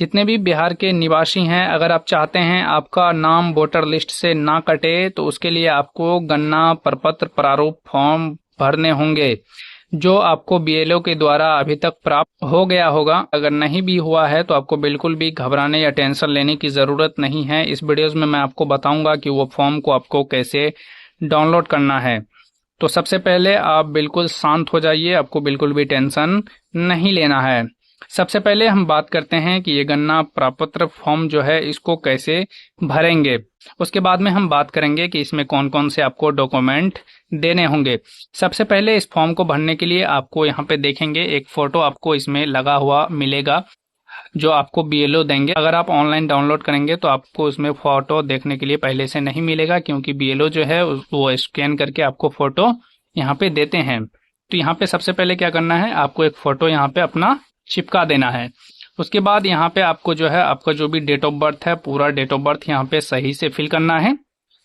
जितने भी बिहार के निवासी हैं, अगर आप चाहते हैं आपका नाम वोटर लिस्ट से ना कटे तो उसके लिए आपको गन्ना प्रपत्र प्रारूप फॉर्म भरने होंगे, जो आपको बीएलओ के द्वारा अभी तक प्राप्त हो गया होगा। अगर नहीं भी हुआ है तो आपको बिल्कुल भी घबराने या टेंशन लेने की ज़रूरत नहीं है। इस वीडियोज़ में मैं आपको बताऊंगा कि वो फॉर्म को आपको कैसे डाउनलोड करना है। तो सबसे पहले आप बिल्कुल शांत हो जाइए, आपको बिल्कुल भी टेंशन नहीं लेना है। सबसे पहले हम बात करते हैं कि ये गन्ना प्रपत्र फॉर्म जो है इसको कैसे भरेंगे। उसके बाद में हम बात करेंगे कि इसमें कौन कौन से आपको डॉक्यूमेंट देने होंगे। सबसे पहले इस फॉर्म को भरने के लिए आपको यहाँ पे देखेंगे एक फोटो आपको इसमें लगा हुआ मिलेगा, जो आपको बीएलओ देंगे। अगर आप ऑनलाइन डाउनलोड करेंगे तो आपको उसमें फोटो देखने के लिए पहले से नहीं मिलेगा, क्योंकि बीएलओ जो है वो स्कैन करके आपको फोटो यहाँ पे देते हैं। तो यहाँ पे सबसे पहले क्या करना है, आपको एक फोटो यहाँ पे अपना चिपका देना है। उसके बाद यहाँ पे आपको जो है आपका जो भी डेट ऑफ बर्थ है, पूरा डेट ऑफ बर्थ यहाँ पे सही से फिल करना है।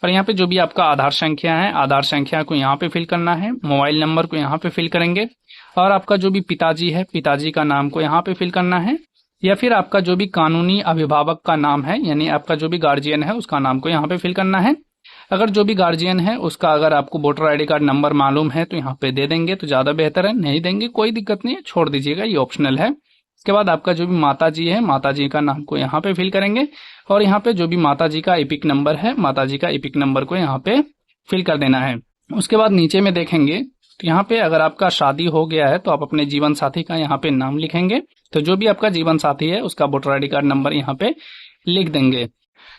और यहाँ पे जो भी आपका आधार संख्या है, आधार संख्या को यहाँ पे फिल करना है। मोबाइल नंबर को यहाँ पे फिल करेंगे। और आपका जो भी पिताजी है, पिताजी का नाम को यहाँ पे फिल करना है। या फिर आपका जो भी कानूनी अभिभावक का नाम है, यानी आपका जो भी गार्जियन है उसका नाम को यहाँ पे फिल करना है। अगर जो भी गार्जियन है उसका अगर आपको वोटर आईडी कार्ड नंबर मालूम है तो यहाँ पे दे देंगे तो ज्यादा बेहतर है, नहीं देंगे कोई दिक्कत नहीं है, छोड़ दीजिएगा, ये ऑप्शनल है। इसके बाद आपका जो भी माता जी है, माता जी का नाम को यहाँ पे फिल करेंगे। और यहाँ पे जो भी माता जी का इपिक नंबर है, माता जी का इपिक नंबर को यहाँ पे फिल कर देना है। उसके बाद नीचे में देखेंगे तो यहाँ पे अगर आपका शादी हो गया है तो आप अपने जीवन साथी का यहाँ पे नाम लिखेंगे। तो जो भी आपका जीवन साथी है उसका वोटर आईडी कार्ड नंबर यहाँ पे लिख देंगे।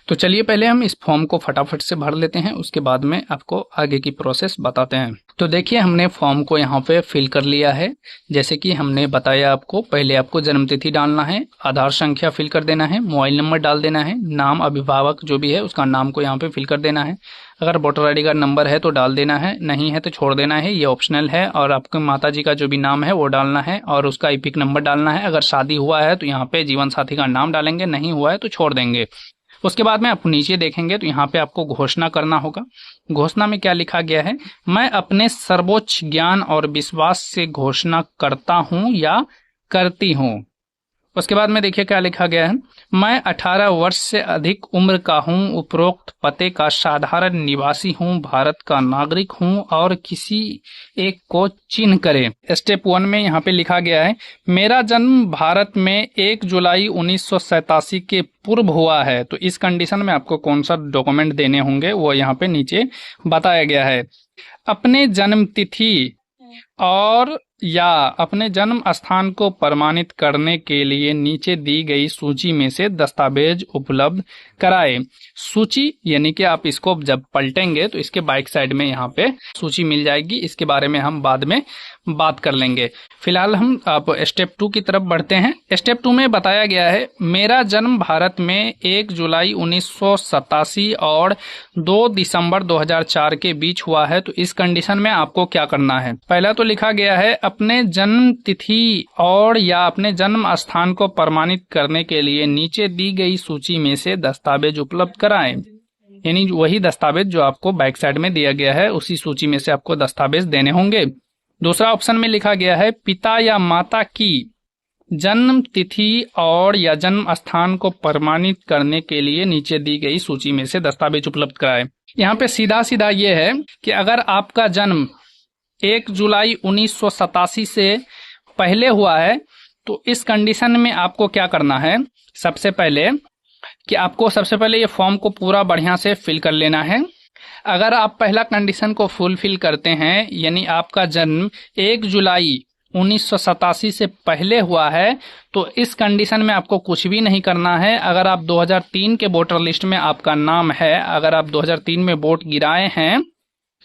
तो चलिए पहले हम इस फॉर्म को फटाफट से भर लेते हैं, उसके बाद में आपको आगे की प्रोसेस बताते हैं। तो देखिए हमने फॉर्म को यहाँ पे फिल कर लिया है। जैसे कि हमने बताया आपको, पहले आपको जन्म तिथि डालना है, आधार संख्या फिल कर देना है, मोबाइल नंबर डाल देना है, नाम अभिभावक जो भी है उसका नाम को यहाँ पे फिल कर देना है। अगर वोटर आईडी कार्ड नंबर है तो डाल देना है, नहीं है तो छोड़ देना है, ये ऑप्शनल है। और आपके माता जी का जो भी नाम है वो डालना है और उसका इपिक नंबर डालना है। अगर शादी हुआ है तो यहाँ पे जीवन साथी का नाम डालेंगे, नहीं हुआ है तो छोड़ देंगे। उसके बाद में आप नीचे देखेंगे तो यहाँ पे आपको घोषणा करना होगा। घोषणा में क्या लिखा गया है, मैं अपने सर्वोच्च ज्ञान और विश्वास से घोषणा करता हूँ या करती हूँ। उसके बाद में देखिए क्या लिखा गया है, मैं 18 वर्ष से अधिक उम्र का हूँ, उपरोक्त पते का साधारण निवासी हूँ, भारत का नागरिक हूँ और किसी एक को चिन्ह करे। स्टेप 1 में यहाँ पे लिखा गया है, मेरा जन्म भारत में 1 जुलाई 1987 के पूर्व हुआ है। तो इस कंडीशन में आपको कौन सा डॉक्यूमेंट देने होंगे वो यहाँ पे नीचे बताया गया है। अपने जन्म तिथि और या अपने जन्म स्थान को प्रमाणित करने के लिए नीचे दी गई सूची में से दस्तावेज उपलब्ध कराए। सूची यानी कि आप इसको जब पलटेंगे तो इसके बाइक साइड में यहाँ पे सूची मिल जाएगी, इसके बारे में हम बाद में बात कर लेंगे। फिलहाल हम आप स्टेप 2 की तरफ बढ़ते हैं। स्टेप 2 में बताया गया है, मेरा जन्म भारत में 1 जुलाई 1987 और 2 दिसंबर 2004 के बीच हुआ है। तो इस कंडीशन में आपको क्या करना है, पहला तो लिखा गया है अपने जन्म तिथि और या अपने जन्म स्थान को प्रमाणित करने के लिए नीचे दी गई सूची में से दस्तावेज उपलब्ध कराएं। यानी वही दस्तावेज जो आपको बैक साइड में दिया गया है उसी सूची में से आपको दस्तावेज देने होंगे। दूसरा ऑप्शन में लिखा गया है, पिता या माता की जन्म तिथि और या जन्म स्थान को प्रमाणित करने के लिए नीचे दी गई सूची में से दस्तावेज उपलब्ध कराएं। यहाँ पे सीधा सीधा ये है कि अगर आपका जन्म 1 जुलाई 1987 से पहले हुआ है तो इस कंडीशन में आपको क्या करना है, सबसे पहले कि आपको सबसे पहले ये फॉर्म को पूरा बढ़िया से फिल कर लेना है। अगर आप पहला कंडीशन को फुलफिल करते हैं, यानी आपका जन्म 1 जुलाई 1987 से पहले हुआ है, तो इस कंडीशन में आपको कुछ भी नहीं करना है। अगर आप 2003 के वोटर लिस्ट में आपका नाम है, अगर आप 2003 में वोट गिराए हैं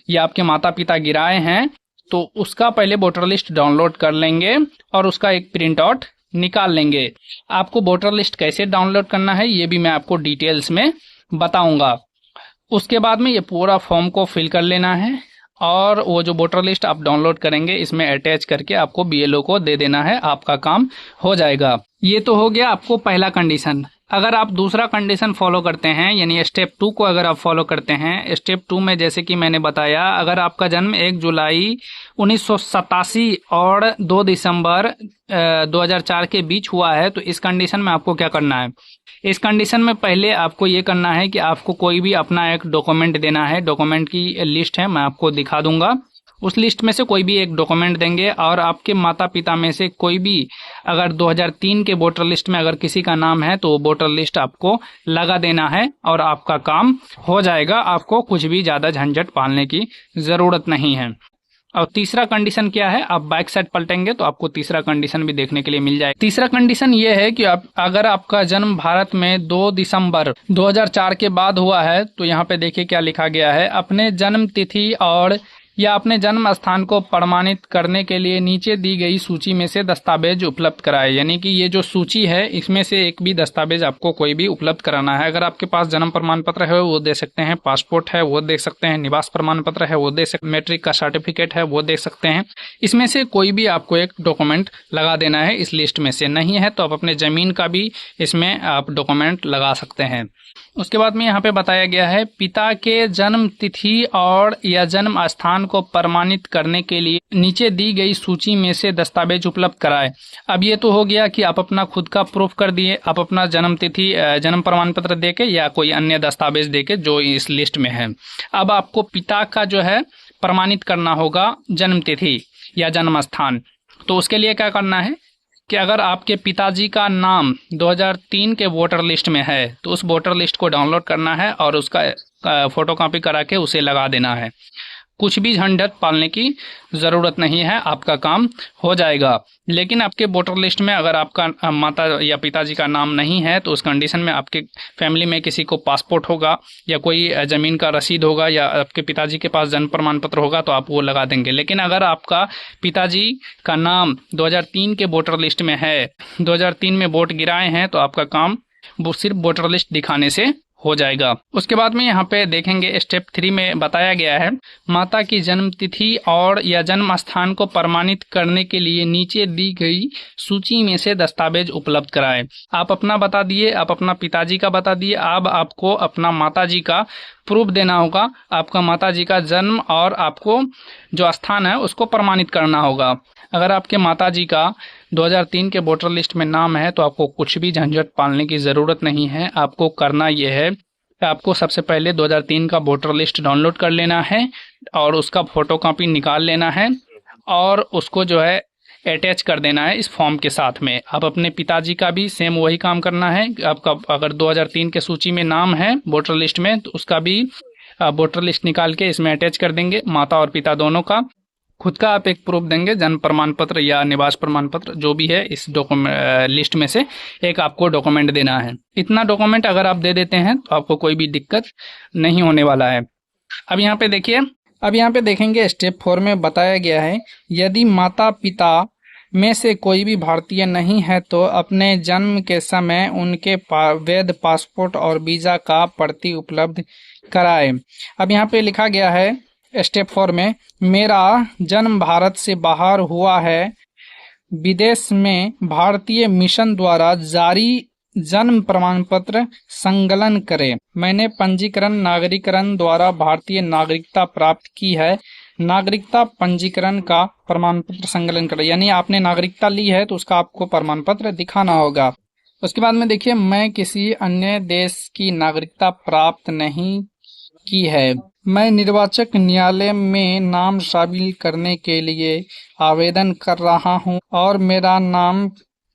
या आपके माता पिता गिराए हैं तो उसका पहले वोटर लिस्ट डाउनलोड कर लेंगे और उसका एक प्रिंट आउट निकाल लेंगे। आपको वोटर लिस्ट कैसे डाउनलोड करना है ये भी मैं आपको डिटेल्स में बताऊंगा। उसके बाद में ये पूरा फॉर्म को फिल कर लेना है और वो जो वोटर लिस्ट आप डाउनलोड करेंगे इसमें अटैच करके आपको बीएलओ को दे देना है, आपका काम हो जाएगा। ये तो हो गया आपको पहला कंडीशन। अगर आप दूसरा कंडीशन फॉलो करते हैं, यानी स्टेप 2 को अगर आप फॉलो करते हैं, स्टेप 2 में जैसे कि मैंने बताया, अगर आपका जन्म 1 जुलाई 1987 और 2 दिसंबर 2004 के बीच हुआ है, तो इस कंडीशन में आपको क्या करना है? इस कंडीशन में पहले आपको ये करना है कि आपको कोई भी अपना एक डॉक्यूमेंट देना है। डॉक्यूमेंट की लिस्ट है, मैं आपको दिखा दूंगा। उस लिस्ट में से कोई भी एक डॉक्यूमेंट देंगे, और आपके माता पिता में से कोई भी अगर 2003 के वोटर लिस्ट में अगर किसी का नाम है तो वो वोटर लिस्ट आपको लगा देना है और आपका काम हो जाएगा। आपको कुछ भी ज़्यादा झंझट पालने की ज़रूरत नहीं है। और तीसरा कंडीशन क्या है? आप बैक साइड पलटेंगे तो आपको तीसरा कंडीशन भी देखने के लिए मिल जाएगा। तीसरा कंडीशन ये है कि अगर आपका जन्म भारत में 2 दिसंबर 2004 के बाद हुआ है, तो यहाँ पे देखिए क्या लिखा गया है। अपने जन्म तिथि और या अपने जन्म स्थान को प्रमाणित करने के लिए नीचे दी गई सूची में से दस्तावेज उपलब्ध कराए। यानी कि ये जो सूची है, इसमें से एक भी दस्तावेज आपको कोई भी उपलब्ध कराना है। अगर आपके पास जन्म प्रमाण पत्र है वो दे सकते हैं, पासपोर्ट है वो दे सकते हैं, निवास प्रमाण पत्र है वो दे सकते हैं, मैट्रिक का सर्टिफिकेट है वो दे सकते हैं। इसमें से कोई भी आपको एक डॉक्यूमेंट लगा देना है। इस लिस्ट में से नहीं है तो आप अपने जमीन का भी इसमें आप डॉक्यूमेंट लगा सकते हैं। उसके बाद में यहाँ पे बताया गया है, पिता के जन्म तिथि और या जन्म स्थान को प्रमाणित करने के लिए नीचे दी गई सूची में से दस्तावेज उपलब्ध कराए। अब ये तो हो गया कि आप अपना खुद का प्रूफ कर दिए, आप अपना जन्म तिथि जन्म प्रमाण पत्र देके या कोई अन्य दस्तावेज देके जो इस लिस्ट में है। अब आपको पिता का जो है प्रमाणित करना होगा जन्म तिथि या जन्म स्थान। तो उसके लिए क्या करना है कि अगर आपके पिताजी का नाम 2003 के वोटर लिस्ट में है तो उस वोटर लिस्ट को डाउनलोड करना है और उसका फोटोकॉपी करा के उसे लगा देना है। कुछ भी झंझट पालने की ज़रूरत नहीं है, आपका काम हो जाएगा। लेकिन आपके वोटर लिस्ट में अगर आपका माता या पिताजी का नाम नहीं है तो उस कंडीशन में आपके फैमिली में किसी को पासपोर्ट होगा या कोई ज़मीन का रसीद होगा या आपके पिताजी के पास जन्म प्रमाण पत्र होगा तो आप वो लगा देंगे। लेकिन अगर आपका पिताजी का नाम 2003 के वोटर लिस्ट में है, 2003 में वोट गिराए हैं, तो आपका काम वो सिर्फ वोटर लिस्ट दिखाने से हो जाएगा। उसके बाद में यहाँ पे देखेंगे स्टेप 3 में बताया गया है, माता की जन्म तिथि और या जन्म स्थान को प्रमाणित करने के लिए नीचे दी गई सूची में से दस्तावेज उपलब्ध कराएं। आप अपना बता दिए, आप अपना पिताजी का बता दिए, अब आपको अपना माताजी का प्रूफ देना होगा। आपका माताजी का जन्म और आपको जो स्थान है उसको प्रमाणित करना होगा। अगर आपके माताजी का 2003 के वोटर लिस्ट में नाम है तो आपको कुछ भी झंझट पालने की ज़रूरत नहीं है। आपको करना यह है कि आपको सबसे पहले 2003 का वोटर लिस्ट डाउनलोड कर लेना है और उसका फोटोकॉपी निकाल लेना है और उसको जो है अटैच कर देना है इस फॉर्म के साथ में। आप अपने पिताजी का भी सेम वही काम करना है। आपका अगर 2003 के सूची में नाम है वोटर लिस्ट में तो उसका भी वोटर लिस्ट निकाल के इसमें अटैच कर देंगे, माता और पिता दोनों का। खुद का आप एक प्रूफ देंगे, जन्म प्रमाण पत्र या निवास प्रमाण पत्र जो भी है, इस डॉक्यूमेंट लिस्ट में से एक आपको डॉक्यूमेंट देना है। इतना डॉक्यूमेंट अगर आप दे देते हैं तो आपको कोई भी दिक्कत नहीं होने वाला है। अब यहाँ पे देखिए, अब यहाँ पे देखेंगे स्टेप 4 में बताया गया है, यदि माता पिता में से कोई भी भारतीय नहीं है तो अपने जन्म के समय उनके वैध पासपोर्ट और वीज़ा का प्रति उपलब्ध कराए। अब यहाँ पे लिखा गया है स्टेप 4 में, मेरा जन्म भारत से बाहर हुआ है, विदेश में भारतीय मिशन द्वारा जारी जन्म प्रमाण पत्र संकलन करें। मैंने पंजीकरण नागरिकरण द्वारा भारतीय नागरिकता प्राप्त की है, नागरिकता पंजीकरण का प्रमाण पत्र संकलन करें। यानी आपने नागरिकता ली है तो उसका आपको प्रमाण पत्र दिखाना होगा। उसके बाद में देखिए, मैं किसी अन्य देश की नागरिकता प्राप्त नहीं की है, मैं निर्वाचक न्यायालय में नाम शामिल करने के लिए आवेदन कर रहा हूं और मेरा नाम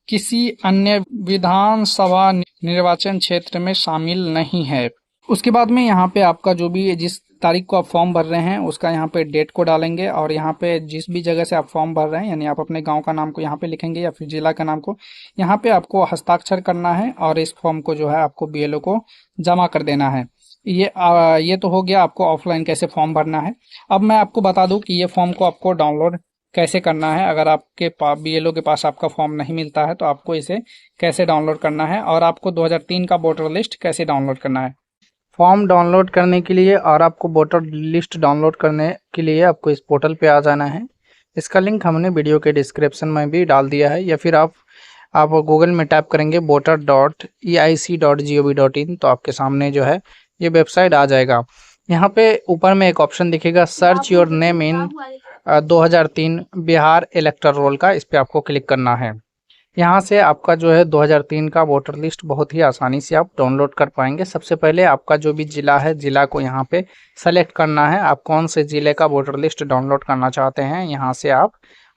किसी अन्य विधानसभा निर्वाचन क्षेत्र में शामिल नहीं है। उसके बाद में यहाँ पे आपका जो भी जिस तारीख को आप फॉर्म भर रहे हैं उसका यहाँ पे डेट को डालेंगे और यहाँ पे जिस भी जगह से आप फॉर्म भर रहे हैं, यानी आप अपने गांव का नाम को यहाँ पे लिखेंगे या फिर जिला का नाम को यहाँ पे आपको हस्ताक्षर करना है और इस फॉर्म को जो है आपको BLO को जमा कर देना है। ये तो हो गया आपको ऑफलाइन कैसे फॉर्म भरना है। अब मैं आपको बता दूं कि ये फॉर्म को आपको डाउनलोड कैसे करना है। अगर आपके BLO के पास आपका फॉर्म नहीं मिलता है तो आपको इसे कैसे डाउनलोड करना है और आपको 2003 का वोटर लिस्ट कैसे डाउनलोड करना है। फॉर्म डाउनलोड करने के लिए और आपको वोटर लिस्ट डाउनलोड करने के लिए आपको इस पोर्टल पे आ जाना है। इसका लिंक हमने वीडियो के डिस्क्रिप्शन में भी डाल दिया है, या फिर आप आप गूगल में टाइप करेंगे voter.eic.gov.in तो आपके सामने जो है ये वेबसाइट आ जाएगा। यहाँ पे ऊपर में एक ऑप्शन दिखेगा search your name in 2003 Bihar electoral roll का, इस पे आपको क्लिक करना है। यहाँ से आपका जो है 2003 का वोटर लिस्ट बहुत ही आसानी से आप डाउनलोड कर पाएंगे। सबसे पहले आपका जो भी ज़िला है, ज़िला को यहाँ पे सेलेक्ट करना है। आप कौन से ज़िले का वोटर लिस्ट डाउनलोड करना चाहते हैं यहाँ से आप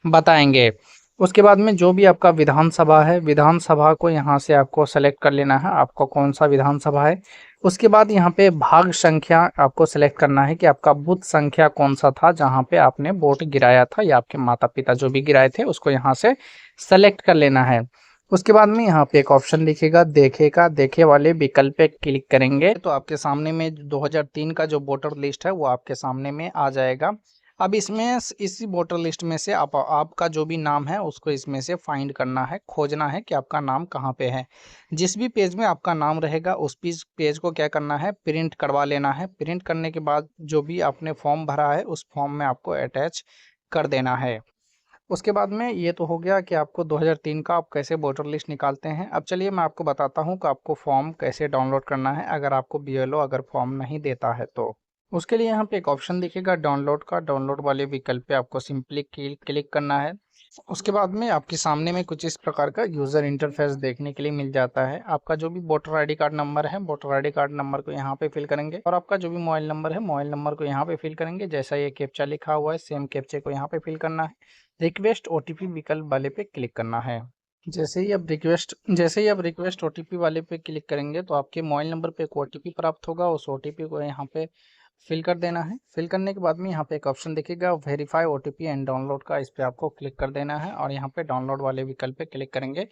बताएंगे। उसके बाद में जो भी आपका विधानसभा है, विधानसभा को यहाँ से आपको सेलेक्ट कर लेना है, आपको कौन सा विधानसभा है। उसके बाद यहाँ पे भाग संख्या आपको सेलेक्ट करना है कि आपका बूथ संख्या कौन सा था जहाँ पे आपने वोट गिराया था, या आपके माता पिता जो भी गिराए थे उसको यहाँ से सेलेक्ट कर लेना है। उसके बाद में यहाँ पे एक ऑप्शन दिखेगा देखे का, देखे वाले विकल्प पे क्लिक करेंगे तो आपके सामने में 2003 का जो वोटर लिस्ट है वो आपके सामने में आ जाएगा। अब इसमें इसी वोटर लिस्ट में से आपका जो भी नाम है उसको इसमें से फाइंड करना है, खोजना है कि आपका नाम कहाँ पे है। जिस भी पेज में आपका नाम रहेगा उस पेज को क्या करना है, प्रिंट करवा लेना है। प्रिंट करने के बाद जो भी आपने फॉर्म भरा है उस फॉर्म में आपको अटैच कर देना है। उसके बाद में ये तो हो गया कि आपको 2003 का आप कैसे वोटर लिस्ट निकालते हैं। अब चलिए मैं आपको बताता हूँ कि आपको फॉर्म कैसे डाउनलोड करना है अगर आपको बीएलओ अगर फॉर्म नहीं देता है तो। उसके लिए यहाँ पे एक ऑप्शन दिखेगा डाउनलोड का, डाउनलोड वाले विकल्प पे आपको सिंपली क्लिक करना है। उसके बाद में आपके सामने में कुछ इस प्रकार का यूज़र इंटरफेस देखने के लिए मिल जाता है। आपका जो भी वोटर आईडी कार्ड नंबर है, वोटर आईडी कार्ड नंबर को यहाँ पे फिल करेंगे और आपका जो भी मोबाइल नंबर है, मोबाइल नंबर को यहाँ पे फिल करेंगे। जैसा ये कैप्चा लिखा हुआ है सेम कैप्चे को यहाँ पे फिल करना है। रिक्वेस्ट ओटीपी विकल्प वाले पे क्लिक करना है। जैसे ही आप रिक्वेस्ट ओटीपी वाले पे क्लिक करेंगे तो आपके मोबाइल नंबर पे एक ओटीपी प्राप्त होगा। उस ओटीपी को यहाँ पे फिल कर देना है। फिल करने के बाद में यहाँ पे एक ऑप्शन दिखेगा वेरीफाई ओटीपी एंड डाउनलोड का, इस पे आपको क्लिक कर देना है और यहाँ पे डाउनलोड वाले विकल्प पे क्लिक करेंगे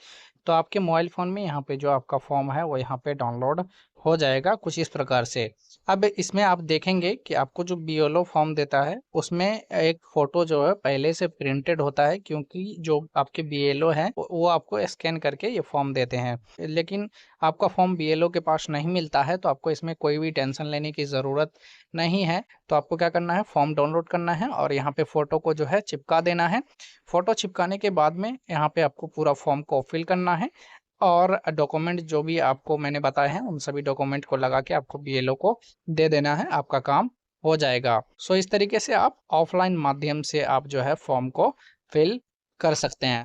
तो आपके मोबाइल फ़ोन में यहाँ पे जो आपका फॉर्म है वो यहाँ पे डाउनलोड हो जाएगा कुछ इस प्रकार से। अब इसमें आप देखेंगे कि आपको जो बीएलओ फॉर्म देता है उसमें एक फ़ोटो जो है पहले से प्रिंटेड होता है, क्योंकि जो आपके बीएलओ हैं वो आपको स्कैन करके ये फॉर्म देते हैं। लेकिन आपका फॉर्म बीएलओ के पास नहीं मिलता है तो आपको इसमें कोई भी टेंशन लेने की ज़रूरत नहीं है। तो आपको क्या करना है, फॉर्म डाउनलोड करना है और यहाँ पे फ़ोटो को जो है चिपका देना है। फ़ोटो चिपकाने के बाद में यहाँ पे आपको पूरा फॉर्म को फिल करना है और डॉक्यूमेंट जो भी आपको मैंने बताए हैं उन सभी डॉक्यूमेंट को लगा के आपको बीएलओ को दे देना है, आपका काम हो जाएगा। सो इस तरीके से आप ऑफलाइन माध्यम से आप जो है फॉर्म को फिल कर सकते हैं।